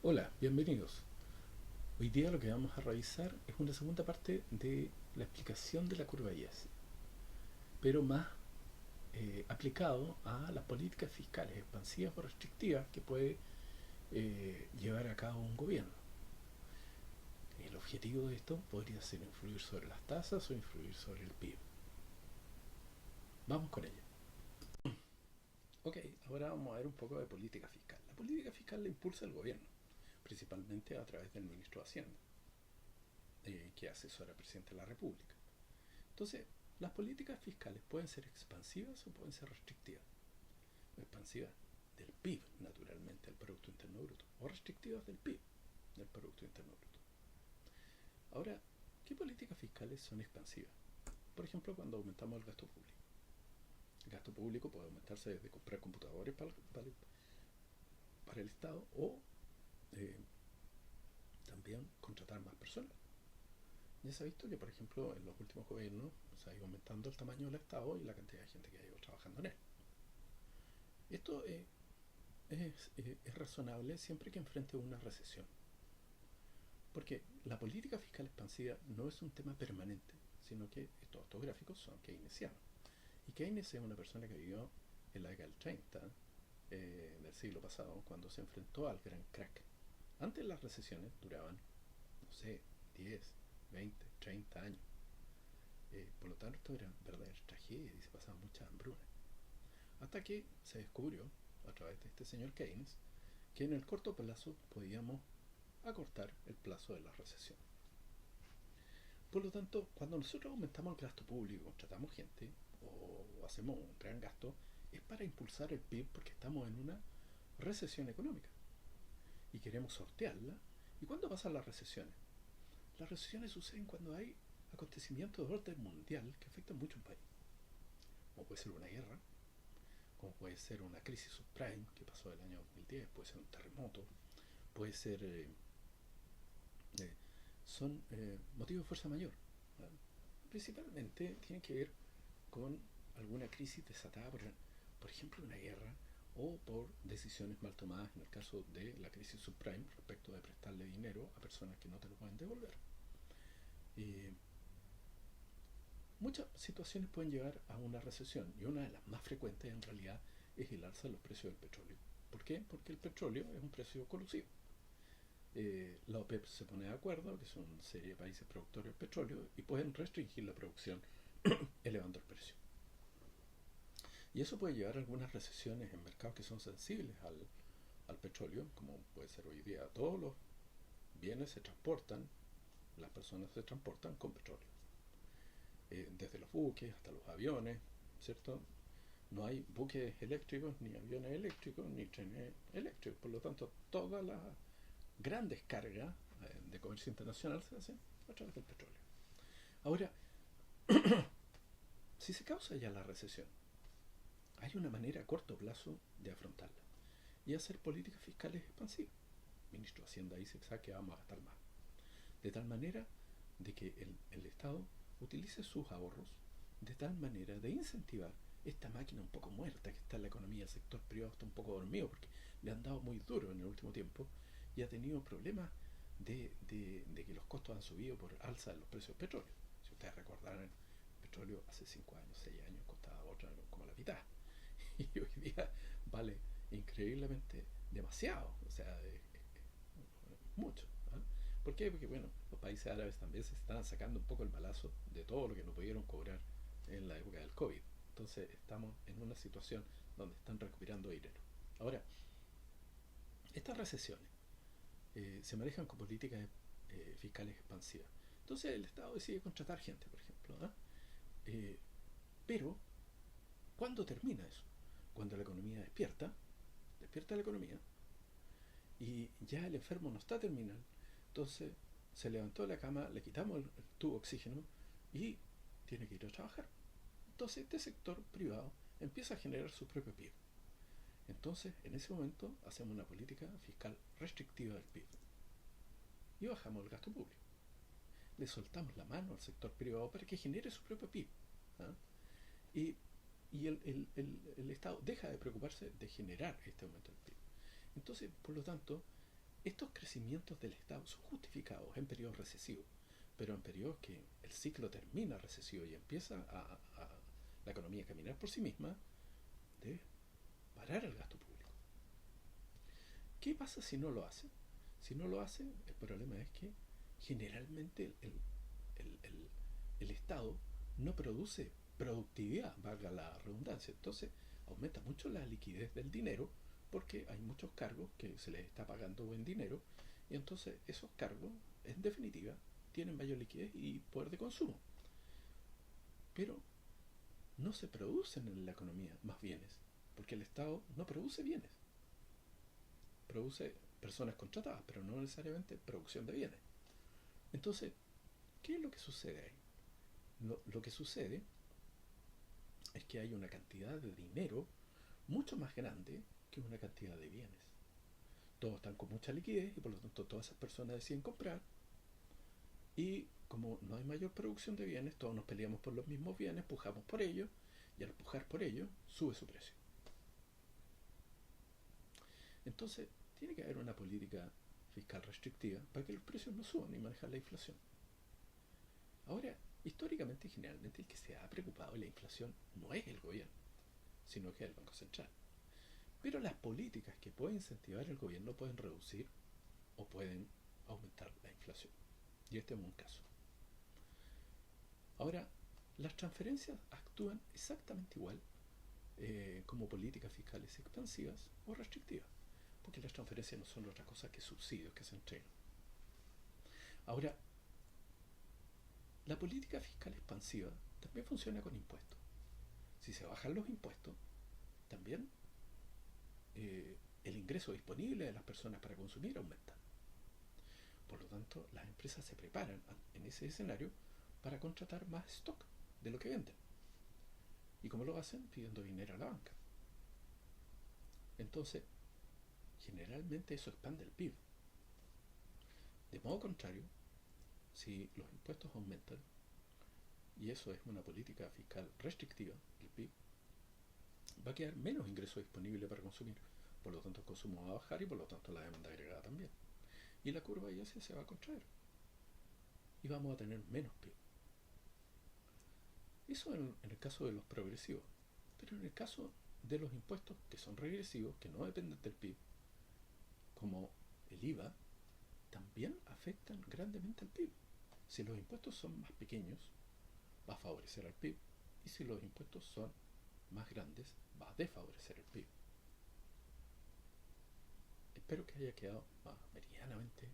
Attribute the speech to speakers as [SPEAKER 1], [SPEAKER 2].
[SPEAKER 1] Hola, bienvenidos. Hoy día lo que vamos a revisar es una segunda parte de la explicación de la curva IES, pero más aplicado a las políticas fiscales expansivas o restrictivas que puede llevar a cabo un gobierno. El objetivo de esto podría ser influir sobre las tasas o influir sobre el PIB. Vamos con ello. Ok, ahora vamos a ver un poco de política fiscal. La política fiscal la impulsa el gobierno, principalmente a través del ministro de Hacienda, que asesora al presidente de la República. Entonces, las políticas fiscales pueden ser expansivas o pueden ser restrictivas. Expansivas del PIB, naturalmente, el Producto Interno Bruto, o restrictivas del PIB, del Producto Interno Bruto. Ahora, ¿qué políticas fiscales son expansivas? Por ejemplo, cuando aumentamos el gasto público. El gasto público puede aumentarse desde comprar computadores para el Estado o eh, también contratar más personas. Ya se ha visto que, por ejemplo, en los últimos gobiernos se ha ido aumentando el tamaño del Estado y la cantidad de gente que ha ido trabajando en él. Esto es razonable siempre que enfrente una recesión. Porque la política fiscal expansiva no es un tema permanente, sino que todos estos gráficos son keynesianos. Y Keynes es una persona que vivió en la década del 30 del siglo pasado, cuando se enfrentó al gran crack. Antes las recesiones duraban, no sé, 10, 20, 30 años. Por lo tanto, eran verdaderas tragedias y se pasaban mucha hambruna. Hasta que se descubrió, a través de este señor Keynes, que en el corto plazo podíamos acortar el plazo de la recesión. Por lo tanto, cuando nosotros aumentamos el gasto público, contratamos gente o hacemos un gran gasto, es para impulsar el PIB porque estamos en una recesión económica y queremos sortearla. ¿Y cuándo pasan las recesiones? Las recesiones suceden cuando hay acontecimientos de orden mundial que afectan mucho a un país. Como puede ser una guerra, como puede ser una crisis subprime que pasó el año 2010, puede ser un terremoto, puede ser eh, son motivos de fuerza mayor. ¿Vale? Principalmente tienen que ver con alguna crisis desatada por ejemplo, una guerra o por decisiones mal tomadas en el caso de la crisis subprime respecto de prestarle dinero a personas que no te lo pueden devolver. Eh, Muchas situaciones pueden llevar a una recesión y una de las más frecuentes en realidad es el alza de los precios del petróleo. ¿Por qué? Porque el petróleo es un precio colusivo. La OPEP se pone de acuerdo, que son una serie de países productores de petróleo, y pueden restringir la producción elevando el precio. Y eso puede llevar a algunas recesiones en mercados que son sensibles al petróleo, como puede ser hoy día. Todos los bienes se transportan, las personas se transportan con petróleo. Desde los buques hasta los aviones, ¿cierto? No hay buques eléctricos, ni aviones eléctricos, ni trenes eléctricos. Por lo tanto, todas las grandes cargas de comercio internacional se hacen a través del petróleo. Ahora, si se causa ya la recesión, hay una manera a corto plazo de afrontarla y hacer políticas fiscales expansivas. El ministro de Hacienda dice que vamos a gastar más. De tal manera de que el Estado utilice sus ahorros de tal manera de incentivar esta máquina un poco muerta que está en la economía. El sector privado está un poco dormido porque le han dado muy duro en el último tiempo y ha tenido problemas de que los costos han subido por alza de los precios del petróleo. Si ustedes recordarán, el petróleo hace 5 años, 6 años costaba otra como la mitad. Y hoy día vale increíblemente demasiado, o sea, mucho. ¿Eh? ¿Por qué? Porque bueno, los países árabes también se están sacando un poco el balazo de todo lo que no pudieron cobrar en la época del COVID. Entonces estamos en una situación donde están recuperando dinero. Ahora, estas recesiones se manejan con políticas fiscales expansivas. Entonces el Estado decide contratar gente, por ejemplo. ¿Eh? Eh, pero, ¿cuándo termina eso? Cuando la economía despierta la economía, y ya el enfermo no está terminal, entonces se levantó de la cama, le quitamos el tubo de oxígeno y tiene que ir a trabajar. Entonces este sector privado empieza a generar su propio PIB. Entonces, en ese momento, hacemos una política fiscal restrictiva del PIB y bajamos el gasto público. Le soltamos la mano al sector privado para que genere su propio PIB. ¿Ah? Y, y el Estado deja de preocuparse de generar este aumento del PIB. Entonces, por lo tanto, Estos crecimientos del Estado son justificados en periodos recesivos, pero en periodos que el ciclo termina recesivo y empieza a la economía a caminar por sí misma, debe parar el gasto público. ¿Qué pasa si no lo hace? Si no lo hace, el problema es que generalmente el Estado no produce productividad, valga la redundancia. Entonces aumenta mucho la liquidez del dinero porque hay muchos cargos que se les está pagando buen dinero y entonces esos cargos, en definitiva, tienen mayor liquidez y poder de consumo. Pero no se producen en la economía más bienes, porque el Estado no produce bienes. Produce personas contratadas, pero no necesariamente producción de bienes. Entonces, ¿qué es lo que sucede ahí? Lo que sucede es que hay una cantidad de dinero mucho más grande que una cantidad de bienes. Todos están con mucha liquidez y por lo tanto todas esas personas deciden comprar y como no hay mayor producción de bienes, todos nos peleamos por los mismos bienes, pujamos por ellos y al pujar por ellos sube su precio. Entonces, tiene que haber una política fiscal restrictiva para que los precios no suban y manejar la inflación. Ahora, históricamente y generalmente el que se ha preocupado de la inflación no es el gobierno, sino que es el Banco Central. Pero las políticas que puede incentivar el gobierno pueden reducir o pueden aumentar la inflación. Y este es un caso. Ahora, las transferencias actúan exactamente igual como políticas fiscales expansivas o restrictivas, porque las transferencias no son otra cosa que subsidios que se entregan. Ahora, la política fiscal expansiva también funciona con impuestos. Si se bajan los impuestos, también el ingreso disponible de las personas para consumir aumenta. Por lo tanto, las empresas se preparan en ese escenario para contratar más stock de lo que venden. ¿Y cómo lo hacen? Pidiendo dinero a la banca. Entonces, generalmente eso expande el PIB. De modo contrario, si los impuestos aumentan, y eso es una política fiscal restrictiva del PIB, va a quedar menos ingreso disponible para consumir. Por lo tanto, el consumo va a bajar y por lo tanto la demanda agregada también. Y la curva ya se va a contraer. Y vamos a tener menos PIB. Eso en el caso de los progresivos. Pero en el caso de los impuestos que son regresivos, que no dependen del PIB, como el IVA, también afectan grandemente al PIB. Si los impuestos son más pequeños, va a favorecer al PIB. Y si los impuestos son más grandes, va a desfavorecer el PIB. Espero que haya quedado medianamente